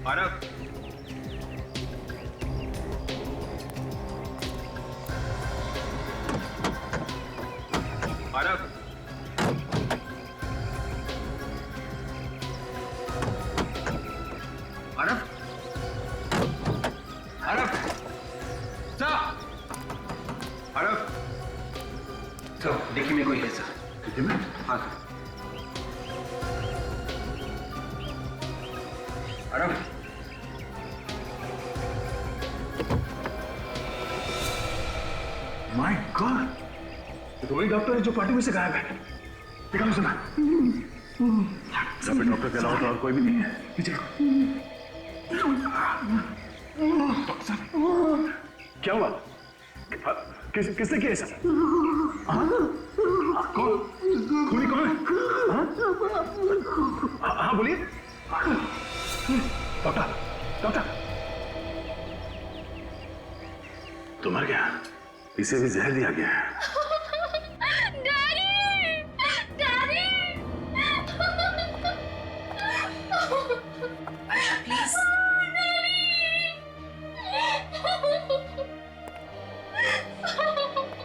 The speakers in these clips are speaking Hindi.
आरव, आरव, आरव, आरव, सर, आरव, सर देखिए में कोई है सर। देखिए में? हाँ सर। आरव, माय गॉड, तो वही डॉक्टर है जो पार्टी में से गायब है। देखा ना, सुना सब पे डॉक्टर के अलावा तो और कोई भी नहीं है। पीछे डॉक्टर साहब, क्या हुआ? किसने किया सब? कौन? खूनी कौन है? हाँ बोलिए। डॉक्टर, डॉक्टर, तो मर गया, इसे भी जहर दिया गया है।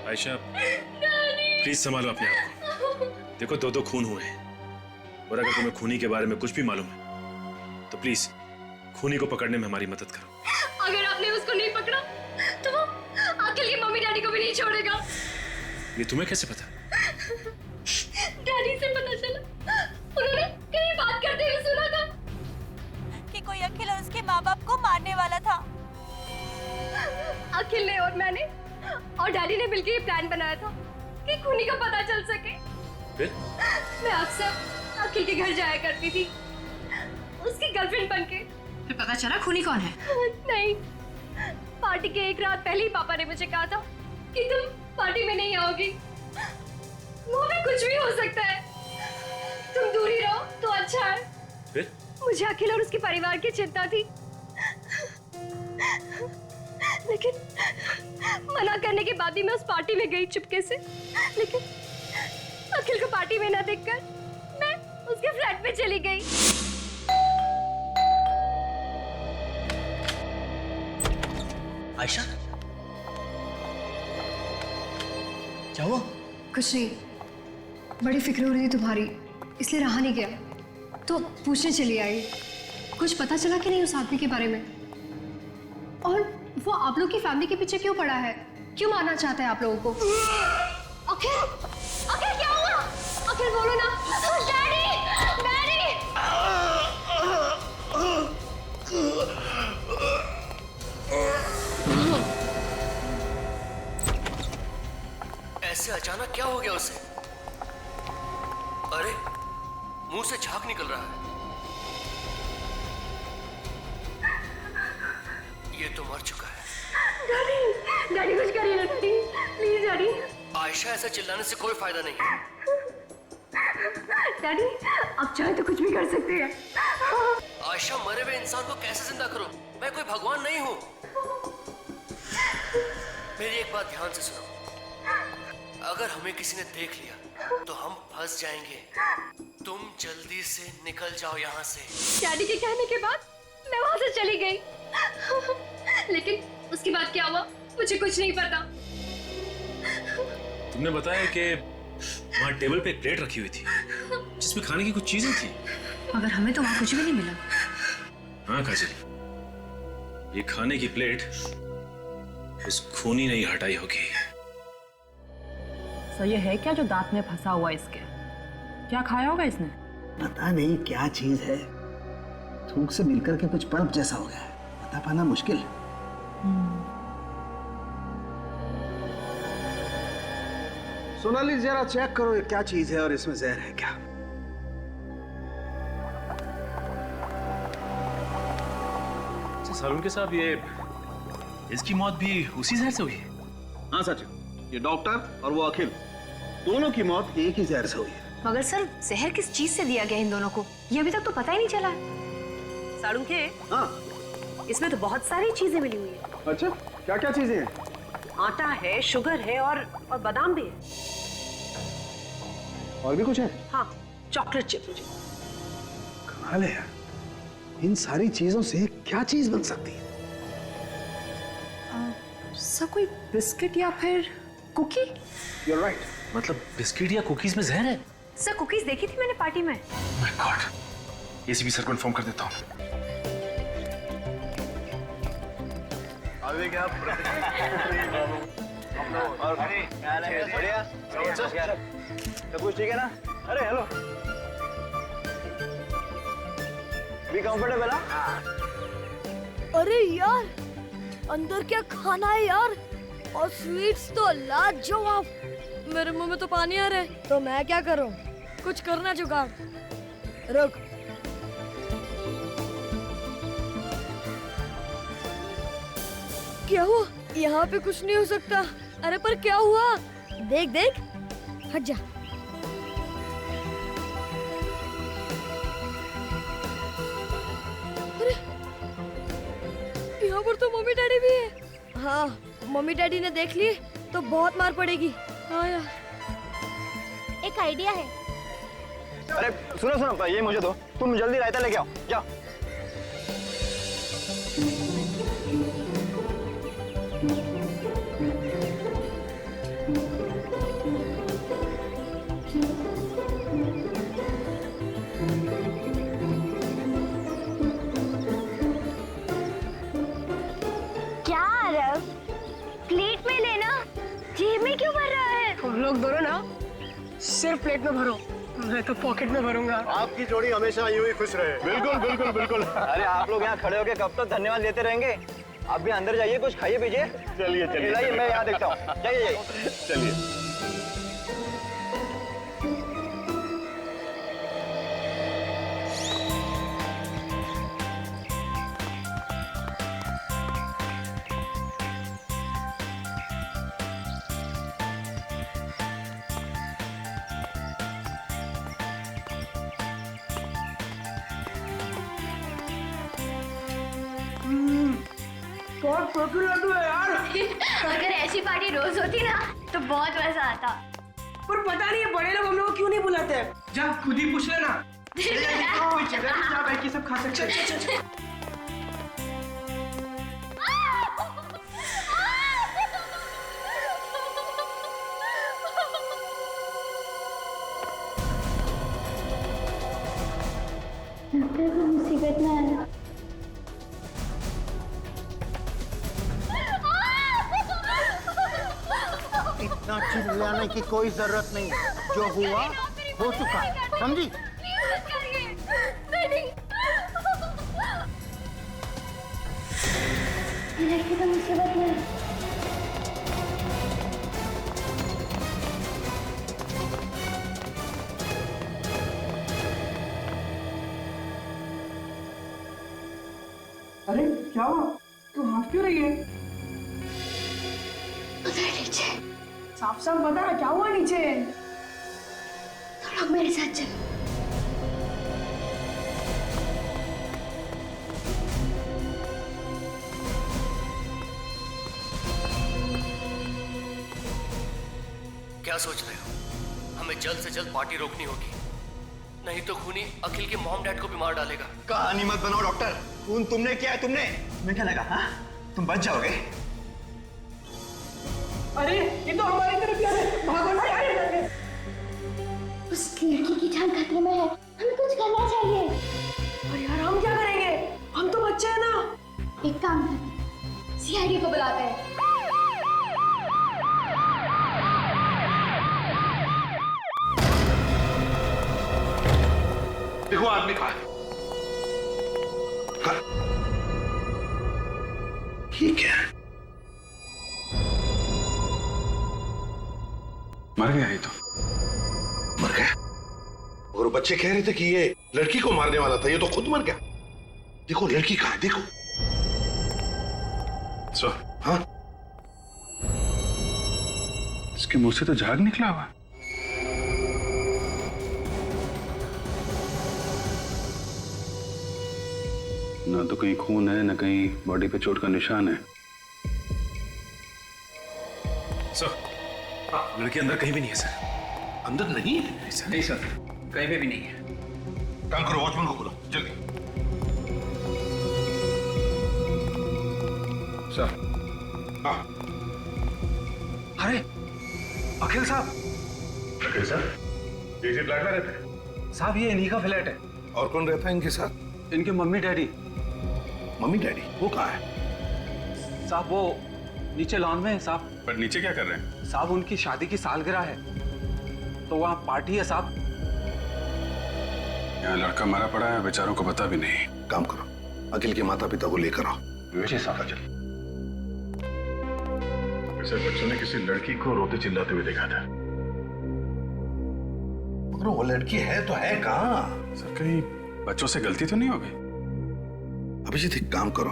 आयशा, प्लीज संभालो अपने आप को। देखो दो खून हुए हैं और अगर तुम्हें खूनी के बारे में कुछ भी मालूम है तो प्लीज खूनी को पकड़ने में हमारी मदद करो। अगर आपने उसको नहीं पकड़ा तो वो अखिल की मम्मी डैडी को भी नहीं छोड़ेगा। ये तुम्हें कैसे पता? डैडी से पता चला, उन्होंने कहीं बात करते हुए सुना था कि कोई अखिल और उसके माँ बाप को मारने वाला था। अखिल ने और मैंने और डैडी ने मिलकर ये प्लान बनाया था कि खूनी का पता चल सके। फिर? मैं अक्सर अखिल के घर जाया करती थी उसकी गर्लफ्रेंड बनके। फिर पता चला खूनी कौन है? नहीं, पार्टी के एक रात पहले ही पापा ने मुझे कहा था कि तुम पार्टी में नहीं आओगी। वहाँ पे कुछ भी हो सकता है, तुम दूर ही रहो तो अच्छा है। फिर? मुझे अखिल और उसके परिवार की चिंता थी, लेकिन मना करने के बाद भी मैं उस पार्टी में गई चुपके से। लेकिन अखिल को पार्टी में ना देखकर मैं उसके फ्लैट में चली गई। आयशा, क्या हुआ? कुछ नहीं, बड़ी फिक्र हो रही है तुम्हारी, इसलिए रहा नहीं गया तो पूछने चली आई। कुछ पता चला कि नहीं उस आदमी के बारे में? और वो आप लोग की फैमिली के पीछे क्यों पड़ा है? क्यों मारना चाहता है आप लोगों को? अखिल, अखिल क्या हुआ? अखिल बोलो ना। Daddy, daddy. ऐसे अचानक क्या हो गया उसे? अरे मुंह से झाग निकल रहा है। ये तो मर चुका है। डैडी, डैडी कुछ करिए ना डैडी, प्लीज डैडी। आयशा, ऐसा चिल्लाने से कोई फायदा नहीं है। डैडी, आप चाहे तो कुछ भी कर सकते हैं। आयशा, मरे हुए इंसान को कैसे जिंदा करूं? मैं कोई भगवान नहीं हूं। मेरी एक बात ध्यान से सुनो, अगर हमें किसी ने देख लिया तो हम फंस जाएंगे। तुम जल्दी से निकल जाओ यहाँ से। डैडी के कहने के बाद मैं वहां से चली गई, लेकिन उसके बाद क्या हुआ मुझे कुछ नहीं पता। तुमने बताया कि वहाँ टेबल पे एक प्लेट रखी हुई थी जिसमें खाने की कुछ चीजें थी, मगर हमें तो वहाँ कुछ भी नहीं मिला। हाँ काजल, ये खाने की प्लेट उस खूनी ने ही हटाई होगी। सो ये है क्या जो दांत में फंसा हुआ इसके? क्या खाया होगा इसने? पता नहीं क्या चीज है, थूक से मिलकर के कुछ पल्प जैसा हो गया है, बता पाना मुश्किल। सोनाली, जरा चेक करो ये क्या चीज है और इसमें जहर है क्या? सालून के साहब, ये इसकी मौत भी उसी जहर से हुई है? हाँ सच, ये डॉक्टर और वो अखिल, दोनों की मौत एक ही जहर से हुई है। मगर सर, जहर किस चीज से दिया गया इन दोनों को, ये अभी तक तो पता ही नहीं चला है। साड़ुंखे, हाँ, इसमें तो बहुत सारी चीजें मिली हुई है। अच्छा, क्या क्या चीजें हैं? आटा है, शुगर है और बादाम भी है। और भी कुछ है? हाँ, चॉकलेट चिप। कमाल है यार, इन सारी चीजों से क्या चीज बन सकती है? सर कोई बिस्किट या फिर कुकी? You're right. मतलब बिस्किट या कुकीज में जहर है? सर कुकीज देखी थी मैंने पार्टी में। माय गॉड, एसीपी सर को इन्फॉर्म कर देता हूँ। और बढ़िया सब कुछ ठीक है ना? अरे हेलो, भी कंफर्टेबल? अरे यार, अंदर क्या खाना है यार, और स्वीट्स तो लाजवाब। मेरे मुंह में तो पानी आ रहा है, तो मैं क्या करूं? कुछ करना जुगाड़। रुक, क्या हुआ? यहाँ पे कुछ नहीं हो सकता। अरे पर क्या हुआ? देख देख, हट जा। अरे यहाँ पर तो मम्मी डैडी भी है। हाँ, मम्मी डैडी ने देख लिए तो बहुत मार पड़ेगी। हाँ यार, एक आइडिया है। अरे सुनो, ये मुझे दो, तुम जल्दी रायता लेके आओ, जाओ। क्या आरव, प्लेट में लेना, जेब में क्यों भर रहा है? तुम लोग दोनों ना सिर्फ प्लेट में भरो, मैं तो पॉकेट में भरूंगा। आपकी जोड़ी हमेशा यूं ही खुश रहे। बिल्कुल बिल्कुल बिल्कुल। अरे आप लोग यहाँ खड़े होके कब तक धन्यवाद देते रहेंगे? आप भी अंदर जाइए, कुछ खाइए पीजिए। चलिए चलिए, मैं यहाँ देखता हूँ। जाइए चलिए। अगर ऐसी पार्टी रोज होती ना तो बहुत मजा आता। पर पता नहीं है बड़े लोग हम लोग क्यों नहीं बुलाते? जा खुद ही पूछ लेना। कोई जगह पे जा बैठ के सब खा सकते हैं। मुसीबत में आना। इतना चिल्लाने की कोई जरूरत नहीं, जो हुआ हो चुका, समझी? लड़की तो मुसीबत में। अरे क्या हुआ? तू हंस क्यों रही है? उधर नीचे। साफ साफ बता ना, क्या हुआ नीचे? तुम लोग मेरे साथ चलो। क्या सोच रहे हो? हमें जल्द से जल्द पार्टी रोकनी होगी, नहीं तो खूनी अखिल के मॉम डैड को भी मार डालेगा। कहानी मत बनाओ डॉक्टर। खून तुमने किया है, तुमने। तुम्हें क्या लगा? हाँ, तुम बच जाओगे? अरे ये तो हमारी तरफ जा रहे हैं, भागो ना यार। उस लड़की की जान खतरे में है, हमें कुछ करना चाहिए। और यार हम क्या करेंगे? हम तो बच्चे हैं ना। एक काम करते, सीआईडी को बुलाते हैं। देखो आदमी कहाँ है? ये क्या है? मर गया ये तो। मर गया? और बच्चे कह रहे थे कि ये लड़की को मारने वाला था, ये तो खुद मर गया। देखो लड़की कहाँ है, देखो। सर, हाँ? इसके मुंह से तो झाग निकला हुआ। ना तो कहीं खून है, ना कहीं बॉडी पे चोट का निशान है। सर, लड़की अंदर कहीं भी नहीं है सर। अंदर नहीं है? नहीं सर। नहीं सर, कहीं पे भी नहीं है। काम करो, वॉचमैन को बुलाओ जल्दी। सर। हाँ। अरे अखिल साहब। अखिल साहब इसी फ्लैट में रहते हैं? साहब ये इन्हीं का फ्लैट है। और कौन रहता है इनके साथ? इनके मम्मी डैडी। मम्मी डैडी वो कहाँ है? साहब वो नीचे लॉन में है साहब। पर नीचे क्या कर रहे हैं? साहब उनकी शादी की सालगिरह है तो वहाँ पार्टी है साहब। यहाँ लड़का मारा पड़ा है, बेचारों को पता भी नहीं। काम करो, अखिल के माता पिता को लेकर आओ। जी साहब। वैसे बच्चों ने किसी लड़की को रोते चिल्लाते हुए देखा था। मगर वो लड़की है तो है कहाँ? सर कहीं बच्चों से गलती तो नहीं हो गई? अभिजीत एक काम करो,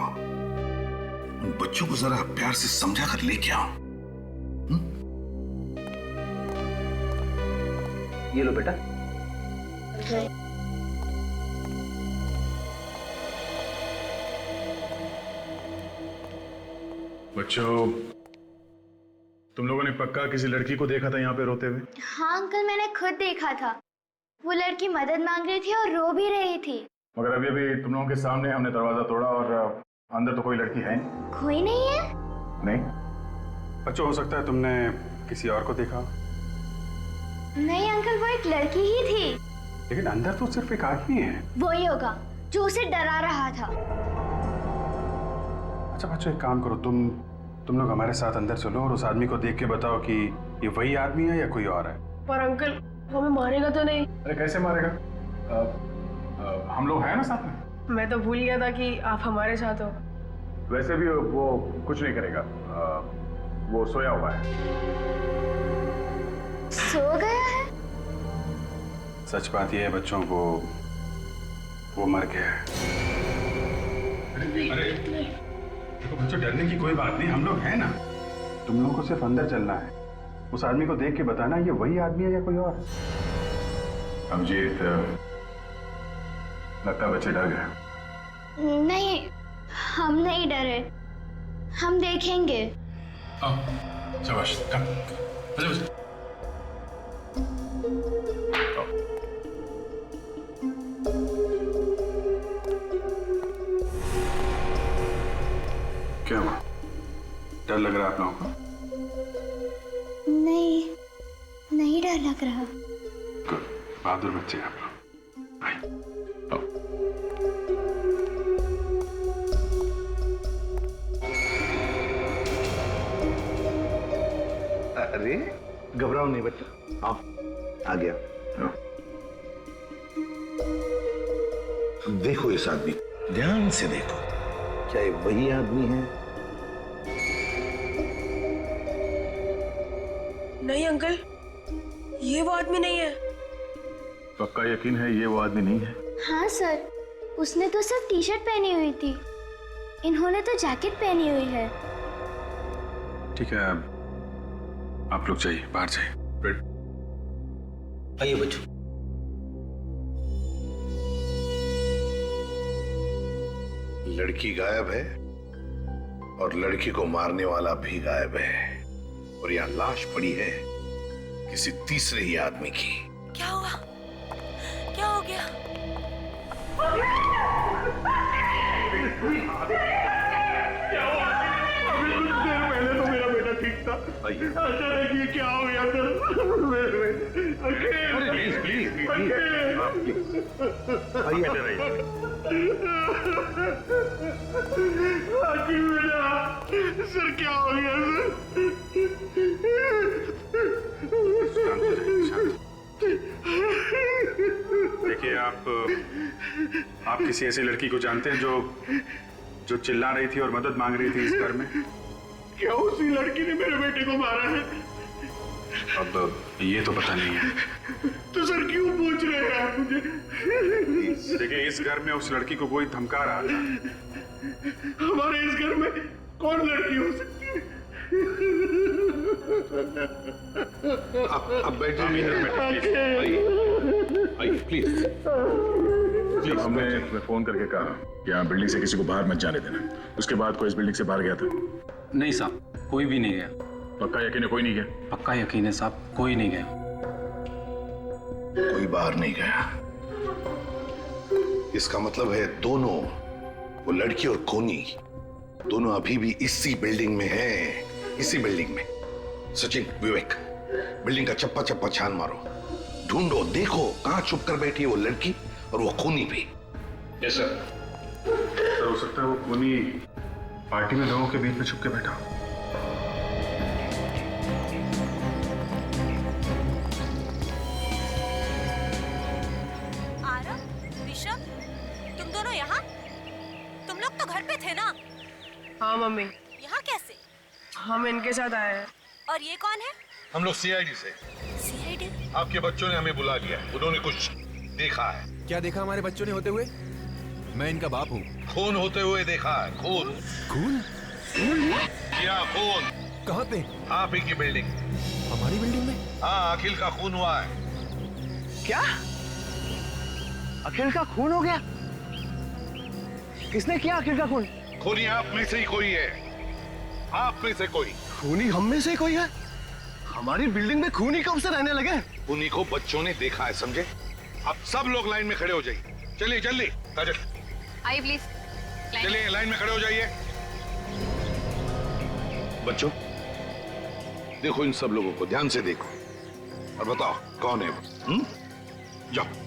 उन बच्चों को जरा प्यार से समझा कर लेके आओ। ये लो बेटा। बच्चों तुम लोगों ने पक्का किसी लड़की को देखा था यहाँ पे रोते हुए? हाँ अंकल, मैंने खुद देखा था। वो लड़की मदद मांग रही थी और रो भी रही थी। मगर अभी अभी तुम लोगों के सामने हमने दरवाजा तोड़ा और अंदर तो कोई लड़की है नहीं। कोई नहीं है? नहीं बच्चों, हो सकता है तुमने किसी और को देखा। नहीं अंकल, वो एक लड़की ही थी। लेकिन अंदर तो सिर्फ एक आदमी है। वही होगा जो उसे डरा रहा था। अच्छा बच्चों एक काम करो, तुम लोग हमारे साथ अंदर चलो और उस आदमी को देख के बताओ कि ये वही आदमी है या कोई और है। पर अंकल वो हमें मारेगा तो नहीं? अरे कैसे मारेगा? हम लोग हैं ना साथ में। मैं तो भूल गया था कि आप हमारे साथ हो। वैसे भी वो कुछ नहीं करेगा, वो सोया हुआ है। सो गया है? सच बात यह है बच्चों, वो मर गया है। अरे देखो बच्चों, डरने की कोई बात नहीं, हम लोग हैं ना। तुम लोगों को सिर्फ अंदर चलना है, उस आदमी को देख के बताना ये वही आदमी है या कोई और। अभिजीत लगता है बच्चे डर गए। नहीं, हम नहीं डरे, हम देखेंगे। शाबाश, बच्चे क्या हुआ? डर लग रहा है आप लोगों को? नहीं, नहीं डर लग रहा। गुड, बहादुर बच्चे आप लोग। आओ। अरे घबराओ नहीं बच्चा, आओ, आ गया। देखो इस आदमी, ध्यान से देखो, क्या ये वही आदमी है? नहीं अंकल, ये वो आदमी नहीं है। पक्का यकीन है ये वो आदमी नहीं है? हाँ सर, उसने तो सिर्फ टी शर्ट पहनी हुई थी, इन्होंने तो जैकेट पहनी हुई है। ठीक है, आप लोग जाइए, बाहर जाइए। आइए बच्चों। लड़की गायब है और लड़की को मारने वाला भी गायब है, और यहाँ लाश पड़ी है किसी तीसरे ही आदमी की। क्या हुआ? क्या हो गया? अभी कुछ देर पहले तो मेरा बेटा ठीक था। अचानक ये क्या हो गया सर? प्लीज प्लीज सर, क्या हो गया सर? देखिए आप किसी ऐसी लड़की को जानते हैं जो चिल्ला रही थी और मदद मांग रही थी इस घर में? क्या उसी लड़की ने मेरे बेटे को मारा है? अब ये तो पता नहीं है। तो सर क्यों पूछ रहे हैं आप मुझे? देखिए इस घर में उस लड़की को कोई धमका रहा था। हमारे इस घर में कौन लड़की हो सकती है? अब बैठिए, आइए प्लीज। जब हमने फोन करके कहा कि यहाँ बिल्डिंग से किसी को बाहर मत जाने देना, उसके बाद कोई इस बिल्डिंग से बाहर गया था? नहीं साहब, कोई भी नहीं गया। पक्का यकीन है कोई नहीं गया? पक्का यकीन है साहब, कोई नहीं गया। कोई बाहर नहीं गया, इसका मतलब है दोनों, वो लड़की और कोनी, दोनों अभी भी इसी बिल्डिंग में हैं, इसी बिल्डिंग में। सचिन, विवेक, बिल्डिंग का चप्पा चप्पा छान मारो, ढूंढो, देखो कहां छुप कर बैठी है वो लड़की और वो खूनी भी। Yes sir. सर हो सकता है वो खूनी पार्टी में लोगों के बीच में छुप के बैठा हो। तुम दोनों यहाँ? तुम लोग तो घर पे थे ना? हाँ मम्मी, यहाँ कैसे? हम इनके साथ आए हैं। और ये कौन है? हम लोग सीआईडी से। सीआईडी? आपके बच्चों ने हमें बुला लिया, उन्होंने कुछ देखा है। क्या देखा हमारे बच्चों ने होते हुए? मैं इनका बाप हूँ। खून होते हुए देखा है, खून। खून? क्या खून? कहाँ पे? आप ही की बिल्डिंग। हमारी बिल्डिंग में? हाँ, अखिल का खून हुआ है। क्या? अखिल का खून हो गया? किसने किया अखिल का खून? खूनी आप में से ही कोई है, आप में से कोई। खूनी हम में से ही कोई है? हमारी बिल्डिंग में खूनी कब से रहने लगे? खूनी को बच्चों ने देखा है, समझे? अब सब लोग लाइन में खड़े हो जाइए। चलिए जल्दी, काजल आइए प्लीज। चलिए लाइन में खड़े हो जाइए। बच्चों देखो, इन सब लोगों को ध्यान से देखो और बताओ कौन है वो। जाओ।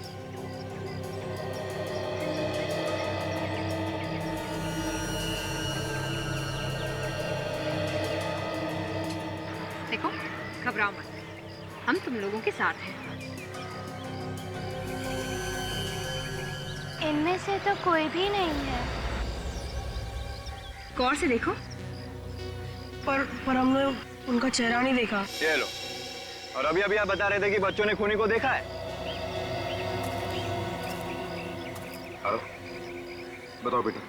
देखो, घबराओ मत, हम तुम लोगों के साथ हैं। इनमें से तो कोई भी नहीं है। गौर से देखो। पर हमने उनका चेहरा नहीं देखा। ये लो, और अभी अभी आप बता रहे थे कि बच्चों ने खूनी को देखा है। बताओ बेटा,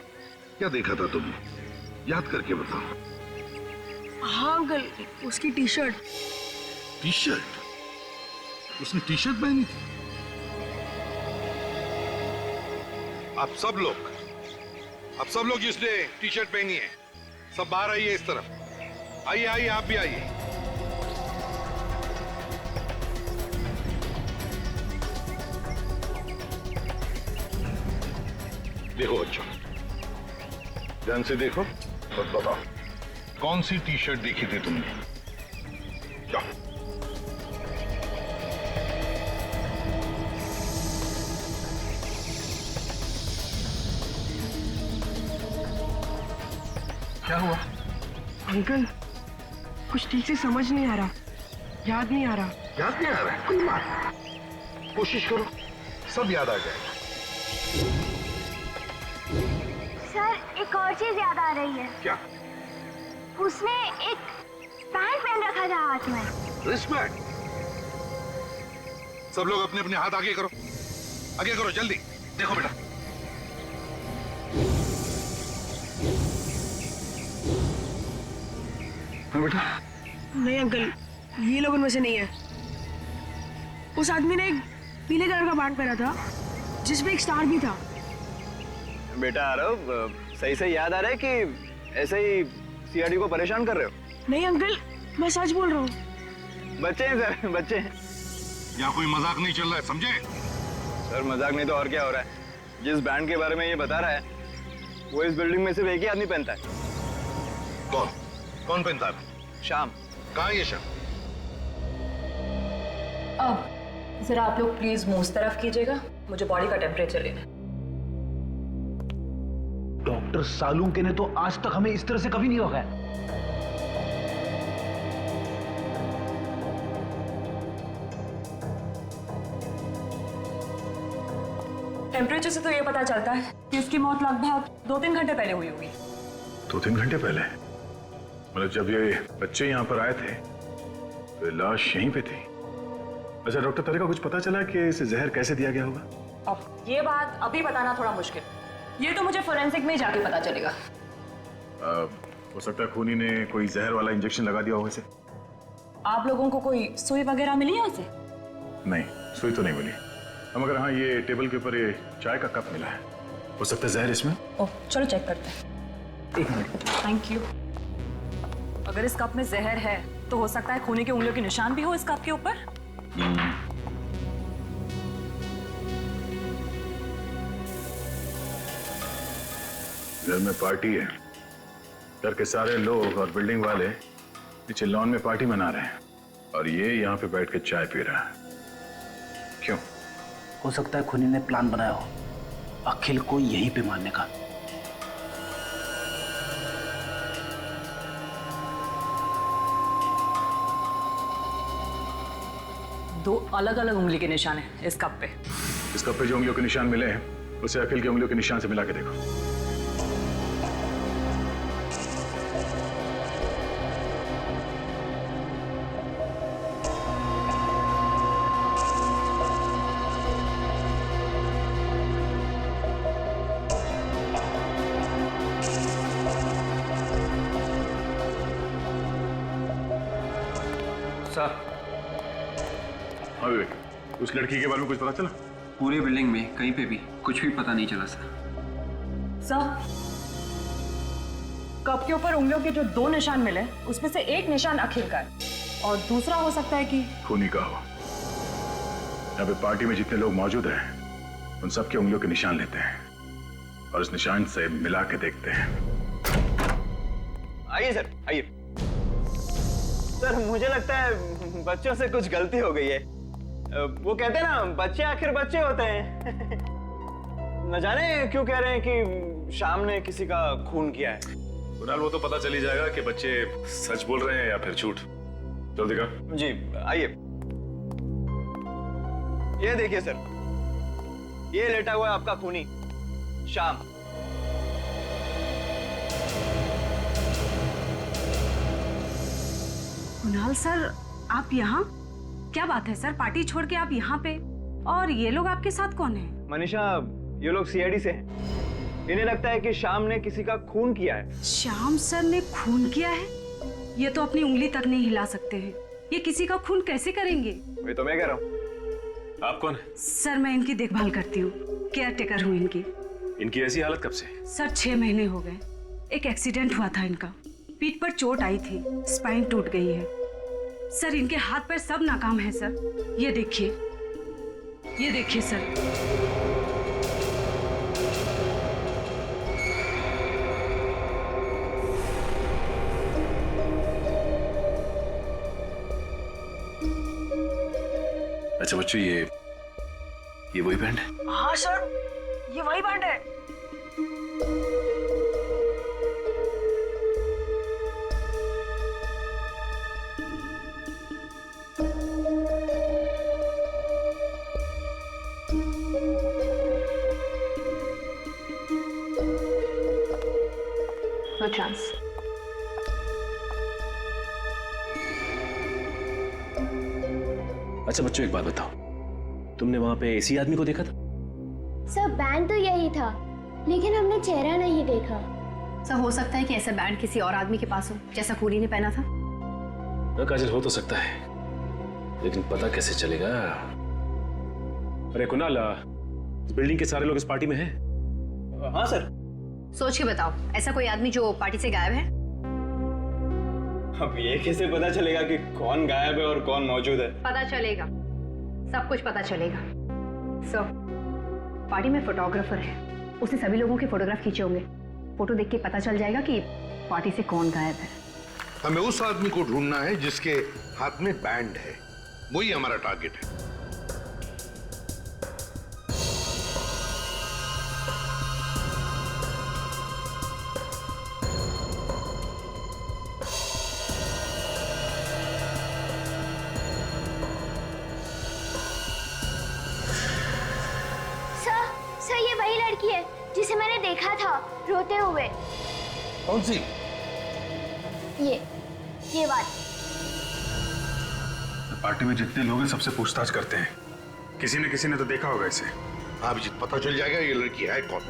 क्या देखा था तुमने? याद करके बताओ। हाँ अंकल, उसकी टी शर्ट। T shirt? उसने टी शर्ट पहनी थी? आप सब लोग जिसने टी शर्ट पहनी है, सब बाहर आइए इस तरफ। आइए आइए, आप भी आइए। देखो बच्चों, ध्यान से देखो और बताओ कौन सी टी शर्ट देखी थी तुमने? जाओ। क्या हुआ? अंकल, कुछ ठीक से समझ नहीं आ रहा, याद नहीं आ रहा। याद नहीं आ रहा है? कोई बात नहीं, कोशिश करो, सब याद आ जाएगा। सर, एक और चीज याद आ रही है। क्या? उसने एक बैंड पहन रखा था हाथ में। रिस्टबैंड? सब लोग अपने अपने हाथ आगे करो, आगे करो जल्दी। देखो बेटा, हाँ बेटा। नहीं अंकल, ये लोग उनमें से नहीं है। उस आदमी ने एक पीले कलर का बैंड पहना था जिसमें एक स्टार भी था। बेटा आरव, सही से याद आ रहा है कि ऐसे ही सीआईडी को परेशान कर रहे हो? नहीं अंकल, मैं सच बोल रहा हूँ। बच्चे हैं सर, बच्चे हैं। यहाँ कोई मजाक नहीं चल रहा है, समझे? सर मजाक नहीं तो और क्या हो रहा है? जिस बैंड के बारे में ये बता रहा है, वो इस बिल्डिंग में सिर्फ एक ही आदमी पहनता है। कौन पहनता है? शाम। कहाँ है ये शाम? अब जरा आप लोग प्लीज मुंह उस तरफ कीजिएगा, मुझे बॉडी का टेम्परेचर लेना है। डॉक्टर सालुंके ने तो आज तक हमें इस तरह से कभी नहीं रोका है। टेम्परेचर से तो ये पता चलता है कि उसकी मौत लगभग 2-3 घंटे पहले हुई होगी। 2-3 घंटे पहले? मतलब जब ये बच्चे यहाँ पर आए थे तो ये लाश यहीं पे थी। अच्छा डॉक्टर, तेरे का कुछ पता चला कि इसे जहर कैसे दिया गया होगा? अब ये बात अभी बताना थोड़ा मुश्किल, ये तो मुझे फोरेंसिक में जाके पता चलेगा। हो सकता है खूनी ने कोई जहर वाला इंजेक्शन लगा दिया हो इसे। आप लोगों को कोई सुई वगैरह मिली है उसे? नहीं, सुई तो नहीं मिली। मगर हाँ, ये टेबल के ऊपर ये चाय का कप मिला है, हो सकता है जहर इसमें। ओह चलो चेक करते हैं। 1 मिनट। Thank you. अगर इस कप में जहर है तो हो सकता है खूनी के उंगलियों के निशान भी हो इस कप के ऊपर। घर में पार्टी है, घर के सारे लोग और बिल्डिंग वाले नीचे लॉन में पार्टी मना रहे हैं और ये यहाँ पे बैठ के चाय पी रहा है। क्यों? हो सकता है खूनी ने प्लान बनाया हो अखिल को यहीं पे मारने का। दो अलग अलग उंगली के निशान हैं इस कप पे। इस कप पे जो उंगलियों के निशान मिले हैं उसे अखिल की उंगलियों के निशान से मिला के देखो। हाँ विवेक, उस लड़की के बारे में कुछ पता चला? पूरी बिल्डिंग में कहीं पे भी कुछ भी पता नहीं चला सर। सर, कप के ऊपर उंगलियों के जो 2 निशान मिले उसमें से एक निशान अखिल का है और दूसरा हो सकता है कि खूनी का हो। यहाँ पे पार्टी में जितने लोग मौजूद हैं उन सबके उंगलियों के निशान लेते हैं और इस निशान से मिला के देखते हैं। आइए सर, आइए। सर मुझे लगता है बच्चों से कुछ गलती हो गई है। वो कहते हैं ना, बच्चे आखिर बच्चे होते हैं। न जाने क्यों कह रहे हैं कि शाम ने किसी का खून किया है। कुणाल, वो तो पता चल ही जाएगा कि बच्चे सच बोल रहे हैं या फिर झूठ। जल्दी का। जी आइए। ये देखिए सर, ये लेटा हुआ है आपका खूनी शाम। कुणाल सर, आप यहाँ? क्या बात है सर, पार्टी छोड़ के आप यहाँ पे? और ये लोग आपके साथ कौन है? मनीषा, ये लोग सीआईडी से हैं। इन्हें लगता है कि शाम ने किसी का खून किया है। श्याम सर ने खून किया है? ये तो अपनी उंगली तक नहीं हिला सकते हैं। ये किसी का खून कैसे करेंगे? वही तो मैं कह रहा हूँ। आप कौन है? सर मैं इनकी देखभाल करती हूँ, केयर टेकर हूँ इनकी। इनकी ऐसी हालत कब से? सर 6 महीने हो गए। एक एक्सीडेंट हुआ था इनका, पीठ पर चोट आई थी, स्पाइन टूट गई है। सर इनके हाथ पैर सब नाकाम है सर। ये देखिए, ये देखिए सर। अच्छा बच्चों, ये वही बैंड है? हाँ सर, ये वही बैंड है। No chance. अच्छा बच्चों, एक बात बताओ, तुमने वहां पे इसी आदमी को देखा था? सर बैंड तो यही था, लेकिन हमने चेहरा नहीं देखा। सर हो सकता है कि ऐसा बैंड किसी और आदमी के पास हो, जैसा खूनी ने पहना था। काजल, हो तो सकता है, लेकिन पता कैसे चलेगा? अरे कुणाल, इस बिल्डिंग के सारे लोग इस पार्टी में हैं? हाँ सर। सोच के बताओ, ऐसा कोई आदमी जो पार्टी से गायब है? अब ये कैसे पता चलेगा कि कौन गायब है और कौन मौजूद है? पता चलेगा, सब कुछ पता चलेगा। सर, पार्टी में फोटोग्राफर है, उसने सभी लोगों के फोटोग्राफ खींचे होंगे। फोटो देख के पता चल जाएगा कि पार्टी से कौन गायब है। हमें उस आदमी को ढूंढना है जिसके हाथ में बैंड है, वही हमारा टारगेट है। सर ये वही लड़की है जिसे मैंने देखा था रोते हुए। कौन सी? ये बात। पार्टी में जितने लोग हैं सबसे पूछताछ करते हैं, किसी ने तो देखा होगा इसे। हाँ अभिजीत, पता चल जाएगा ये लड़की है कौन।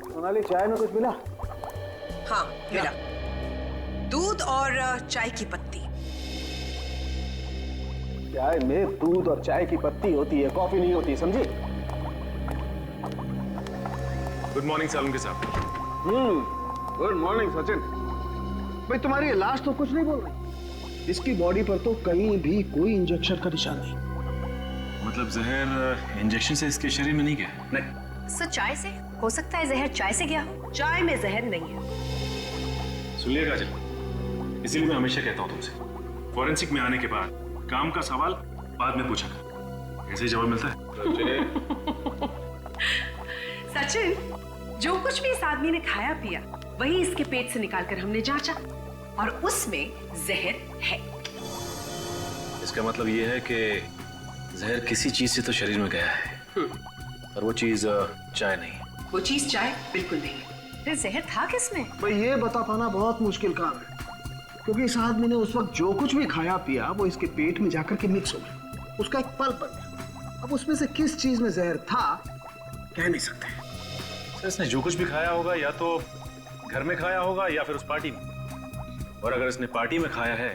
सोनाली, चाय में कुछ मिला? हाँ मिला, दूध और चाय की पत्ती। चाय में दूध और चाय की पत्ती होती है, कॉफी नहीं होती, समझी? गुड मॉर्निंग सालुंके साहब। Good morning Sachin. भाई तुम्हारी लाश तो कुछ नहीं बोल रही। इसकी बॉडी पर तो कहीं भी कोई इंजेक्शन का निशान नहीं। मतलब जहर इंजेक्शन से इसके शरीर में नहीं गया? नहीं, सर चाय से हो सकता है जहर चाय से गया हो। चाय में जहर नहीं है। सुनिए काजल, इसीलिए मैं हमेशा कहता हूँ तुमसे, फॉरेंसिक में आने के बाद काम का सवाल बाद में पूछा कर, ऐसे ही जवाब मिलता है। सचिन, जो कुछ भी इस आदमी ने खाया पिया वही इसके पेट से निकालकर हमने जांचा और उसमें जहर है। इसका मतलब ये है कि जहर किसी चीज से तो शरीर में गया है, और वो चीज चाय नहीं है। वो चीज चाय बिल्कुल नहीं है। फिर जहर था किसमें? भाई ये बता पाना बहुत मुश्किल काम है, क्योंकि इस आदमी ने उस वक्त जो कुछ भी खाया पिया वो इसके पेट में जाकर के मिक्स हो गया, उसका एक पल्प बन गया। अब उसमें से किस चीज में जहर था कह नहीं सकते। सर, इसने जो कुछ भी खाया होगा या तो घर में खाया होगा या फिर उस पार्टी में, और अगर इसने पार्टी में खाया है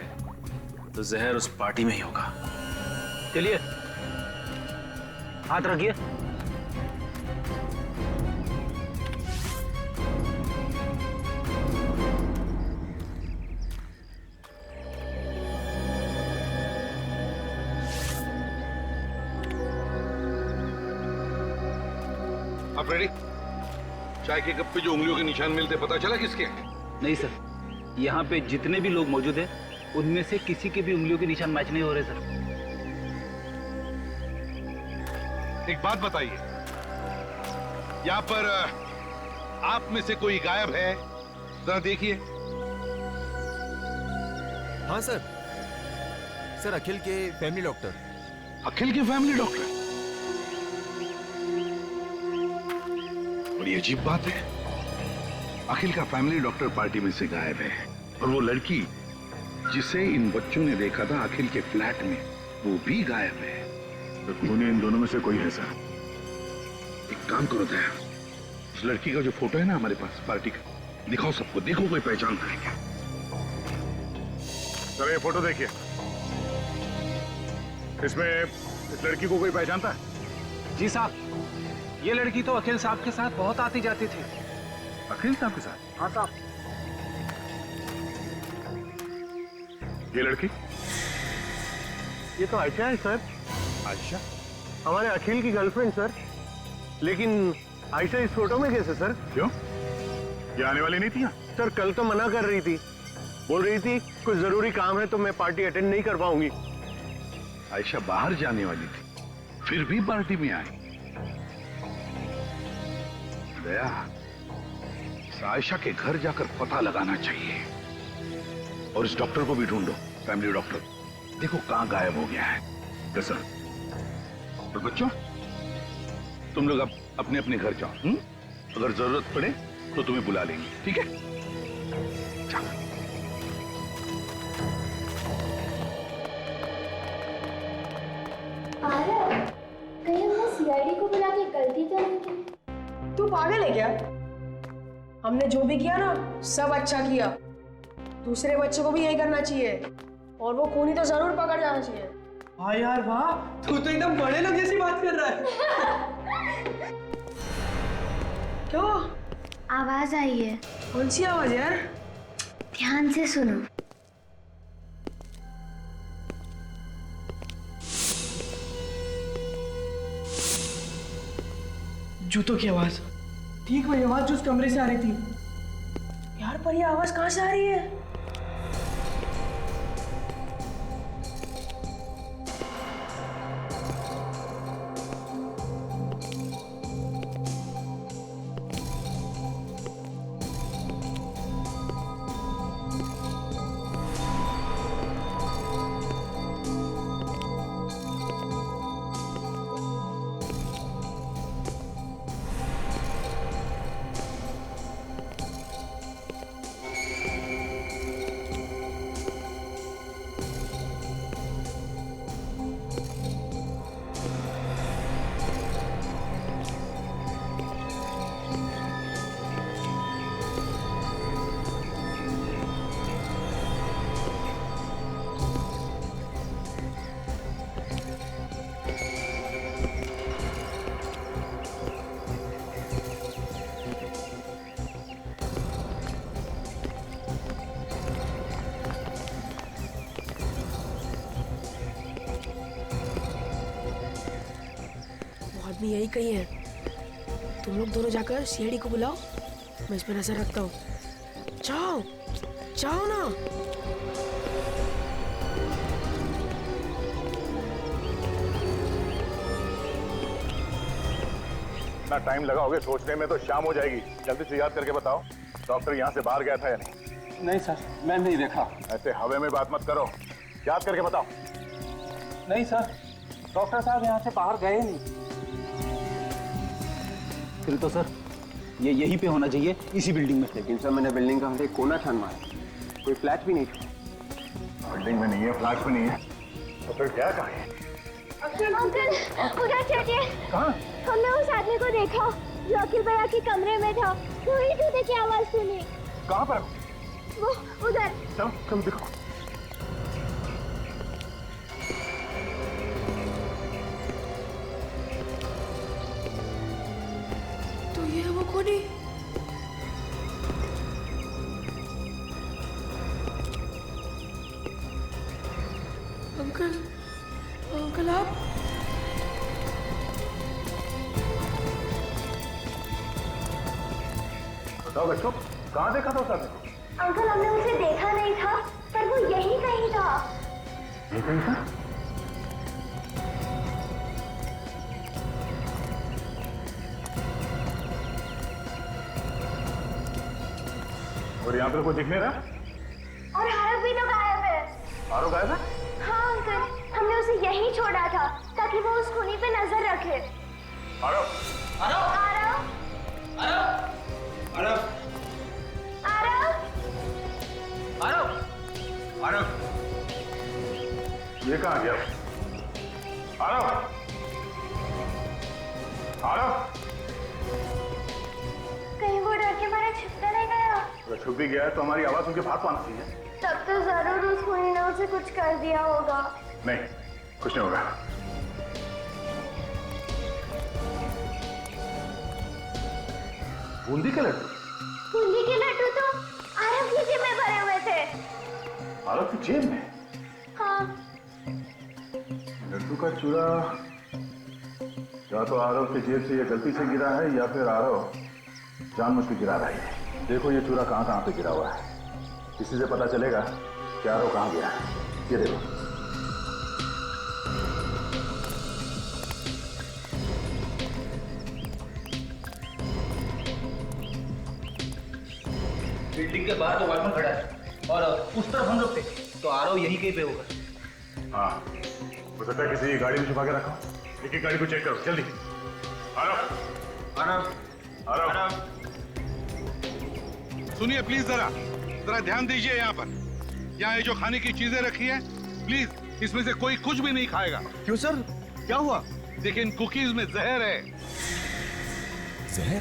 तो जहर उस पार्टी में ही होगा। चलिए, हाथ रखिए। आप रेडी? चाय के कप पे जो उंगलियों के निशान मिलते पता चला किसके? नहीं सर, यहाँ पे जितने भी लोग मौजूद हैं उनमें से किसी के भी उंगलियों के निशान मैच नहीं हो रहे सर। एक बात बताइए, यहाँ पर आप में से कोई गायब है? जरा देखिए। हाँ सर, सर अखिल के फैमिली डॉक्टर। अखिल के फैमिली डॉक्टर? बड़ी अजीब बात है, अखिल का फैमिली डॉक्टर पार्टी में से गायब है, और वो लड़की जिसे इन बच्चों ने देखा था अखिल के फ्लैट में, वो भी गायब है। तो खूनी इन दोनों में से कोई है सर। एक काम करो दया, उस लड़की का जो फोटो है ना हमारे पास पार्टी का, दिखाओ सबको, देखो कोई पहचानता है क्या। सर, ये फोटो देखिए, इसमें इस लड़की को कोई पहचानता है? जी साहब, ये लड़की तो अखिल साहब के साथ बहुत आती जाती थी। अखिल साहब के साथ? हाँ साहब। ये लड़की? ये तो आयशा है सर। आयशा? हमारे अखिल की गर्लफ्रेंड सर। लेकिन आयशा इस फोटो में कैसे सर? क्यों, ये आने वाली नहीं थी यहाँ? सर कल तो मना कर रही थी, बोल रही थी कुछ जरूरी काम है तो मैं पार्टी अटेंड नहीं कर पाऊंगी। आयशा बाहर जाने वाली थी, फिर भी पार्टी में आई। दया, इस आयशा के घर जाकर पता लगाना चाहिए, और इस डॉक्टर को भी ढूंढो, फैमिली डॉक्टर। देखो कहां गायब हो गया है। कैसा? तो बच्चों, तुम लोग अब अपने अपने घर जाओ। अगर जरूरत पड़े तो तुम्हें बुला लेंगे, ठीक है? चलो। कहीं हमने सीआईडी को बुला के गलती तो नहीं की? तू पागल है क्या? हमने जो भी किया ना सब अच्छा किया। दूसरे बच्चों को भी यही करना चाहिए, और वो खूनी तो जरूर पकड़ जाना चाहिए। हाँ यार वाह, तू तो एकदम बड़े लोग जैसी बात कर रहा है। क्यों? आवाज आई है। कौन सी आवाज यार? ध्यान से सुनो। जूतों की आवाज। ठीक वही आवाज जो उस कमरे से आ रही थी। यार पर ये आवाज कहाँ से आ रही है? आदमी यही कहीं है। तुम लोग दोनों जाकर सीआईडी को बुलाओ, मैं इस पर नजर रखता हूँ। जाओ जाओ ना। इतना टाइम लगाओगे सोचने में तो शाम हो जाएगी। जल्दी से याद करके बताओ, डॉक्टर यहाँ से बाहर गया था या नहीं? नहीं सर, मैं नहीं देखा। ऐसे हवे में बात मत करो, याद करके बताओ। नहीं सर, डॉक्टर साहब यहाँ से बाहर गए नहीं। फिर तो सर ये यहीं पे होना चाहिए, इसी बिल्डिंग में। लेकिन सर मैंने बिल्डिंग का हर एक कोना छान मारा, कोई फ्लैट भी नहीं था। बिल्डिंग में नहीं है, फ्लैट में नहीं है, तो फिर क्या कहा? अंकल उधर चलिए। कहाँ? हमने उस आदमी को देखा जो अखिल भैया के कमरे में था। वही जूते की आवाज सुनी। कहाँ पर? वो उधर। चलो चलो देखो। तो ये वो कोनी। अंकल अंकल आप? बताओ बच्चों, कहाँ देखा था उस आदमी को? अंकल हमने उसे देखा नहीं था, पर वो यहीं कहीं था। ये कहीं था? और यहाँ पर कोई दिख नहीं रहा? और आरव भी तो गायब है। आरव गायब है? हाँ अंकल, हमने उसे यहीं छोड़ा था ताकि वो उस खूनी पे नजर रखे। आरव! आरव! आरव! आरव! आरव! आरव! आरव! ये कहाँ गया? आरव! आरव! कहीं वो डर के मारे छिप तो नहीं गया? अगर छुप भी गया है तो हमारी आवाज उनके भाग पाना चाहिए। तब तो जरूर उस खूनी ने उसे कुछ कर दिया होगा। नहीं, कुछ नहीं होगा। बूंदी के लड्डू? बूंदी के लड्डू तो आरव की जेब में भरे हुए थे। आरव की जेब में? हाँ। लड्डू का चूरा या तो आरव की जेब से ये गलती से गिरा है या फिर आरव जानबूझ के गिरा रहा है। देखो ये चूरा कहाँ कहाँ पे गिरा हुआ है, इसी से पता चलेगा कि आरव कहाँ गया है। ये देखो। बिल्डिंग के बाहर तो वॉचमैन खड़ा है और उस तरफ हम लोग थे, तो आरव यहीं कहीं पे होगा। हाँ, हो सकता है किसी गाड़ी में छुपा के रखा। एक एक गाड़ी को चेक करो जल्दी। आरव! आरव! आरव! सुनिए प्लीज, जरा ध्यान दीजिए। यहाँ पर ये जो खाने की चीजें रखी है, प्लीज इसमें से कोई कुछ भी नहीं खाएगा। क्यों सर, क्या हुआ? देखिए इन कुकीज में जहर है। जहर?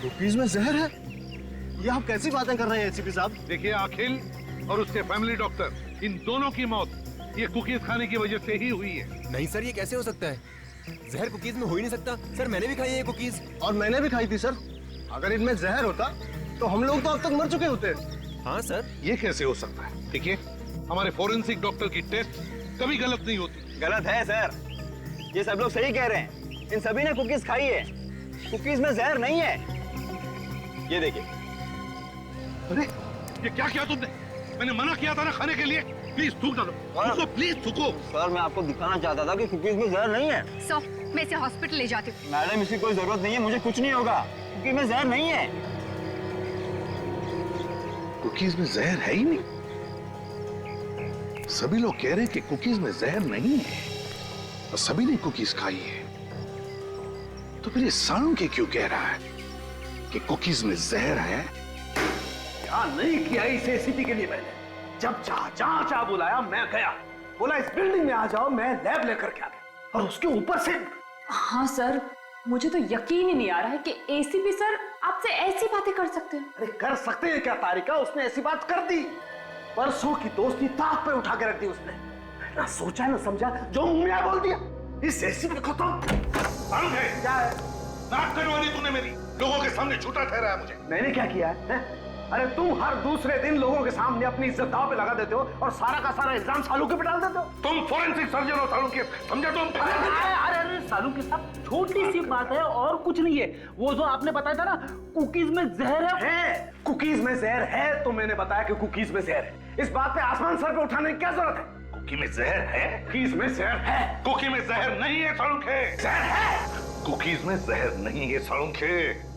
कुकीज में जहर है? ये आप कैसी बातें कर रहे हैं एसीपी साहब? देखिए अखिल और उसके फैमिली डॉक्टर, इन दोनों की मौत ये कुकीज खाने की वजह से ही हुई है। नहीं सर, ये कैसे हो सकता है? जहर कुकीज में हो ही नहीं सकता। सर मैंने भी खाई है ये कुकीज। और मैंने भी खाई थी सर। अगर इनमें जहर होता तो हम लोग तो अब तक मर चुके होते। हाँ सर। ये कैसे हो सकता है? देखिए हमारे फोरेंसिक डॉक्टर की टेस्ट कभी गलत नहीं होती। गलत है सर, ये सब लोग सही कह रहे हैं। इन सभी ने कुकीज खाई है, कुकीज में जहर नहीं है। ये देखिए। अरे ये क्या किया तुमने? मैंने मना किया था ना खाने के लिए। प्लीज थूक डालो, थूको प्लीज थूको। सर मैं आपको दिखाना चाहता था कि कुकीज में जहर नहीं है। सो मैं इसे हॉस्पिटल ले जाती हूँ। मैडम इसकी कोई जरूरत नहीं है, मुझे कुछ नहीं होगा। कुकीज में जहर नहीं है। कुकीज में जहर है ही नहीं। सभी लोग कह रहे हैं कि कुकीज में जहर नहीं है और सभी ने कुकीज खाई है। तो फिर ये सांड क्यों कह रहा है कि कुकीज में जहर है? क्या नहीं किया इस एसीपी के लिए मैंने। जब जहां चाह बुलाया मैं गया, बोला इस बिल्डिंग में आ जाओ, मैं लैब लेकर के आ गया। और उसके ऊपर से हाँ सर, मुझे तो यकीन ही नहीं आ रहा है कि एसीपी सर आपसे ऐसी बातें कर सकते हैं। अरे कर सकते हैं क्या तारिका, उसने ऐसी बात कर दी। परसों की दोस्ती ताक पे उठा के रख दी उसने। ना सोचा ना समझा, जो मुंह में आया बोल दिया। इस एसीपी को तो क्या है? नाक कटवानी तूने मेरी, लोगों के सामने झूठा ठहराया मुझे। मैंने क्या किया है? अरे तुम हर दूसरे दिन लोगों के सामने अपनी इज्जत दांव पे लगा देते हो और सारा का सारा इल्जाम सालू के पे डाल देते हो। तुम फोरेंसिक सर्जन हो सालू के, समझे तुम? अरे सालू के साथ छोटी सी बात है और कुछ नहीं है। वो जो आपने बताया था ना कुकीज में जहर है। कुकीज में जहर है तो मैंने बताया कि कुकीज में जहर है। इस बात पे आसमान सर पे उठाने की क्या जरूरत है? कुकी में जहर है? कुकीज में जहर है। कुकी में जहर नहीं है सालूखे। जहर है। कुकीज में जहर नहीं है सालूखे।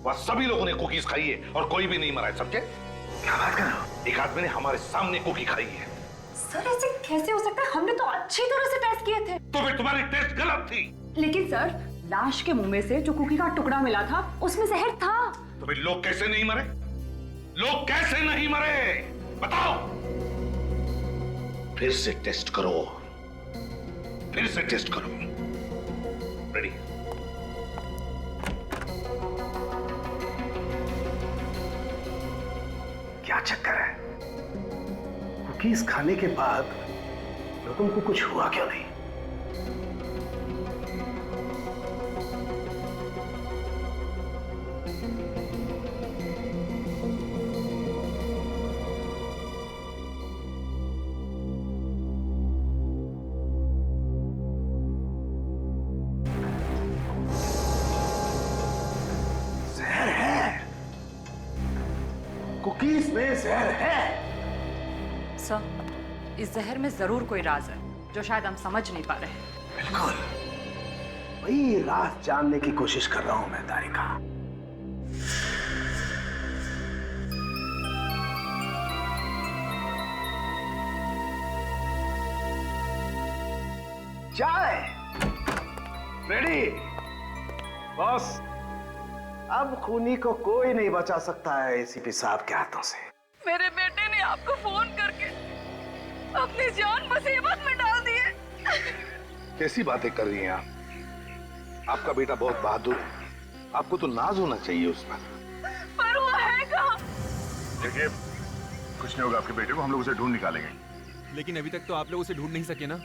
वह सभी लोगों ने कुकीज खाई है और कोई भी नहीं मरा है, समझे? क्या बात कर रहे हो? एक आदमी ने हमारे सामने कुकी खाई है। सर ऐसे कैसे हो सकता है? हमने तो अच्छी तरह से टेस्ट किए थे। तो फिर तुम्हारी टेस्ट गलत थी। लेकिन सर लाश के मुंह में से जो कुकी का टुकड़ा मिला था उसमें जहर था। तो फिर लोग कैसे नहीं मरे? लोग कैसे नहीं मरे बताओ? फिर से टेस्ट करो, फिर से टेस्ट करो। रेडी? क्या चक्कर है? कुकीज खाने के बाद लोगों को कुछ हुआ क्यों नहीं? जहर है। कुकीज में जहर है। सर इस जहर में जरूर कोई राज है जो शायद हम समझ नहीं पा रहे। बिल्कुल वही राज जानने की कोशिश कर रहा हूं मैं तारिका। चाय रेडी? बॉस अब खूनी को कोई नहीं बचा सकता है एसीपी साहब के हाथों से। मेरे बेटे ने आपको फोन करके अपनी जान मुसीबत में डाल दी है। कैसी बातें कर रही हैं आप? आपका बेटा बहुत बहादुर है, आपको तो नाज होना चाहिए उस पर वो है कहाँ? देखिए कुछ नहीं होगा आपके बेटे को, हम लोग उसे ढूंढ निकालेंगे। लेकिन अभी तक तो आप लोग उसे ढूंढ नहीं सके ना।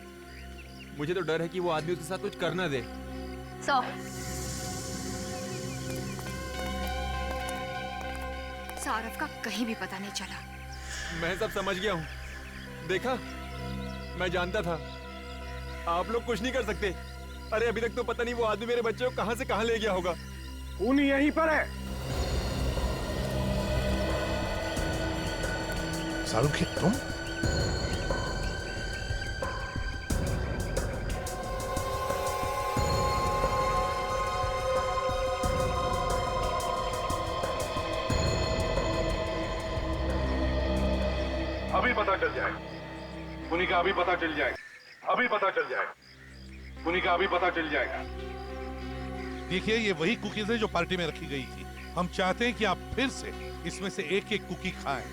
मुझे तो डर है कि वो आदमी उसके साथ कुछ कर ना दे। सौरभ का कहीं भी पता नहीं चला। मैं सब समझ गया हूँ। देखा, मैं जानता था आप लोग कुछ नहीं कर सकते। अरे अभी तक तो पता नहीं वो आदमी मेरे बच्चे को कहां से कहां ले गया होगा। खूनी यहीं पर है। सालूखे तुम? अभी पता चल जाए खूनी का, अभी पता चल जाए, अभी पता चल जाए खूनी का, अभी पता चल जाएगा। देखिए ये वही कुकीज है जो पार्टी में रखी गई थी। हम चाहते हैं कि आप फिर से इसमें से एक एक कुकी खाएं।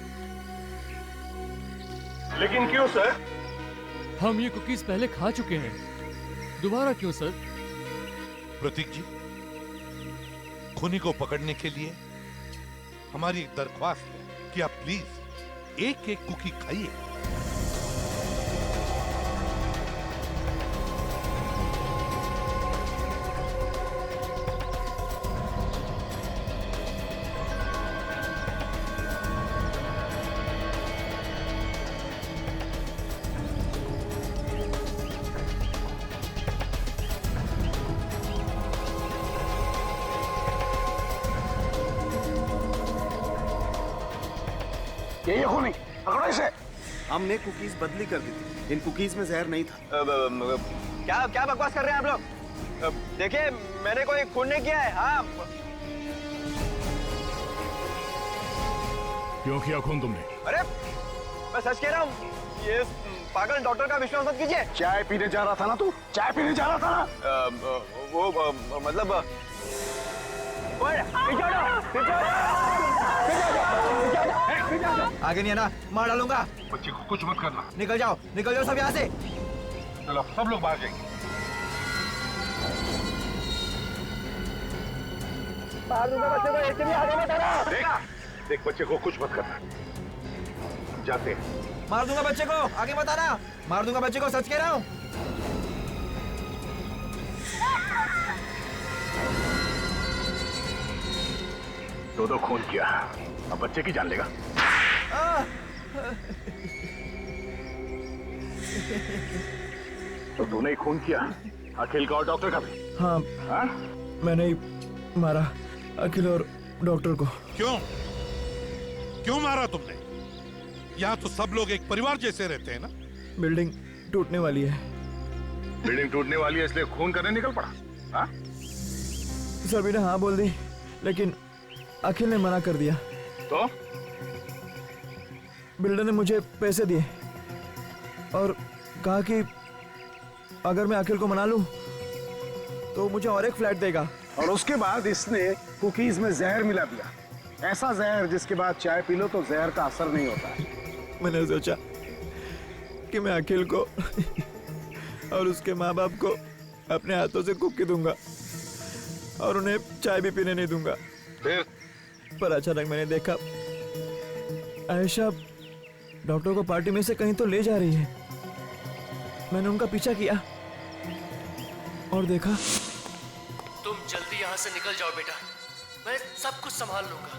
लेकिन क्यों सर? हम ये कुकीज पहले खा चुके हैं, दोबारा क्यों सर? प्रतीक जी, खूनी को पकड़ने के लिए हमारी एक दरख्वास्त है कि आप प्लीज एक एक कुकी खाइए। ये खूनी पकड़ो इसे। हमने कुकीज बदली कर दी थी, इन कुकीज में जहर नहीं था। क्या क्या बकवास कर रहे हैं आप लोग? देखिए मैंने कोई खून नहीं किया है। हाँ क्यों किया खून तुमने? अरे मैं सच कह रहा हूँ, ये पागल डॉक्टर का विश्वास मत कीजिए। चाय पीने जा रहा था ना तू? चाय पीने जा रहा था ना? वो मतलब आगे नहीं है ना, मार डालूंगा। बच्चे को कुछ मत करना। निकल जाओ सब यहाँ से। चलो सब लोग बाहर जाएंगे। देख देख बच्चे को कुछ मत करना। जाते हैं। मार दूंगा बच्चे को, आगे मत आना। मार दूंगा बच्चे को, सच कह रहा हूँ। दो खून किया, अब बच्चे की जान लेगा। तो तूने ही खून किया, अखिल का और डॉक्टर का भी? हाँ, हाँ? मैंने ही मारा अखिल और डॉक्टर को। क्यों? क्यों मारा तुमने? यहाँ तो सब लोग एक परिवार जैसे रहते हैं ना। बिल्डिंग टूटने वाली है। बिल्डिंग टूटने वाली है इसलिए खून करने निकल पड़ा? हाँ? सभी ने हाँ बोल दी, लेकिन अखिल ने मना कर दिया। तो? बिल्डर ने मुझे पैसे दिए और कहा कि अगर मैं अखिल को मना लूं तो मुझे और एक फ्लैट देगा। और उसके बाद इसने कुकीज में जहर मिला दिया, ऐसा जहर जिसके बाद चाय पी लो तो जहर का असर नहीं होता है। मैंने सोचा कि मैं अखिल को और उसके माँ बाप को अपने हाथों से कुकी दूंगा और उन्हें चाय भी पीने नहीं दूंगा। फिर? पर अचानक मैंने देखा आयशा डॉक्टर को पार्टी में से कहीं तो ले जा रही है। मैंने उनका पीछा किया और देखा। तुम जल्दी यहाँ से निकल जाओ बेटा, मैं सब कुछ संभाल लूंगा।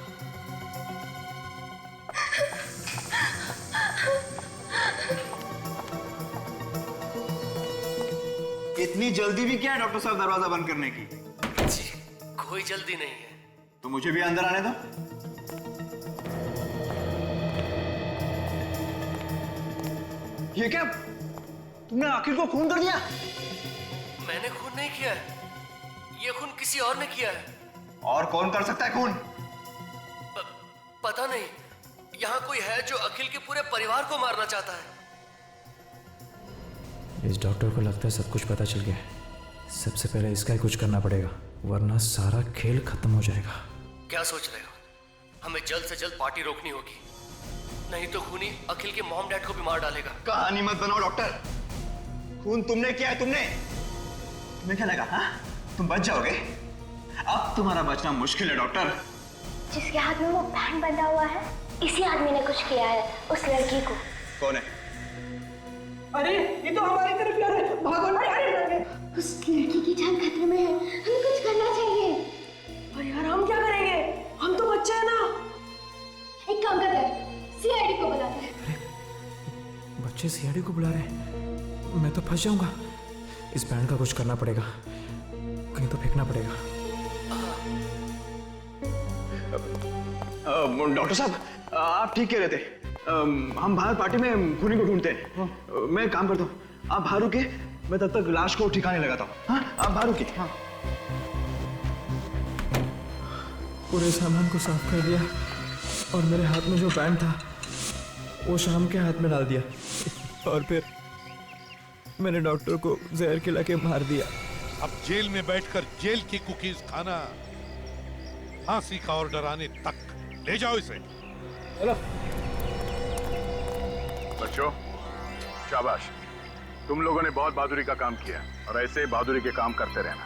इतनी जल्दी भी क्या है डॉक्टर साहब दरवाजा बंद करने की? जी, कोई जल्दी नहीं है। तो मुझे भी अंदर आने दो। ये क्या? तुमने अखिल को खून कर दिया? मैंने खून नहीं किया है, ये खून किसी और ने किया है। और कौन कर सकता है खून? पता नहीं, यहाँ कोई है जो अखिल के पूरे परिवार को मारना चाहता है। इस डॉक्टर को लगता है सब कुछ पता चल गया है। सबसे पहले इसका ही कुछ करना पड़ेगा, वरना सारा खेल खत्म हो जाएगा। क्या सोच रहे हो? हमें जल्द से जल्द पार्टी रोकनी होगी, नहीं तो खूनी अखिल के मॉम डैड को भी मार डालेगा। कहानी मत बनाओ डॉक्टर, खून तुमने किया है। तुम्हें क्या लगा हाँ? तुम बच जाओगे? अब तुम्हारा बचना मुश्किल है डॉक्टर। जिसके हाथ में वो बैंड बंधा हुआ है, इसी आदमी ने कुछ किया है उस लड़की को। कौन है? अरे ये तो हमारी तरफ यार है, भागो। अरे उस लड़की की जान खतरे में है, हमें कुछ करना चाहिए। अरे यार हम क्या करेंगे? हम तो बच्चे हैं ना। एक काम करते हैं, सीआईडी को बुलाते हैं। बच्चे सीआईडी को बुला रहे हैं, मैं तो फंस जाऊंगा। इस बैंड का कुछ करना पड़ेगा, कहीं तो फेंकना पड़ेगा। डॉक्टर साहब आप ठीक कह रहे थे। हम बाहर पार्टी में खूनी को ढूंढते हैं। मैं एक काम करता हूँ, आप बाहर रुके, मैं तब तक लाश को ठिकाने लगाता हूँ। हाँ आप बाहर रुके। हाँ पूरे सामान को साफ कर दिया और मेरे हाथ में जो बैंड था वो शाम के हाथ में डाल दिया और फिर मैंने डॉक्टर को जहर खिला के मार दिया। अब जेल में बैठकर जेल की कुकीज खाना, फांसी का ऑर्डर आने तक। ले जाओ इसे। बच्चों शाबाश, तुम लोगों ने बहुत बहादुरी का काम किया और ऐसे बहादुरी के काम करते रहना।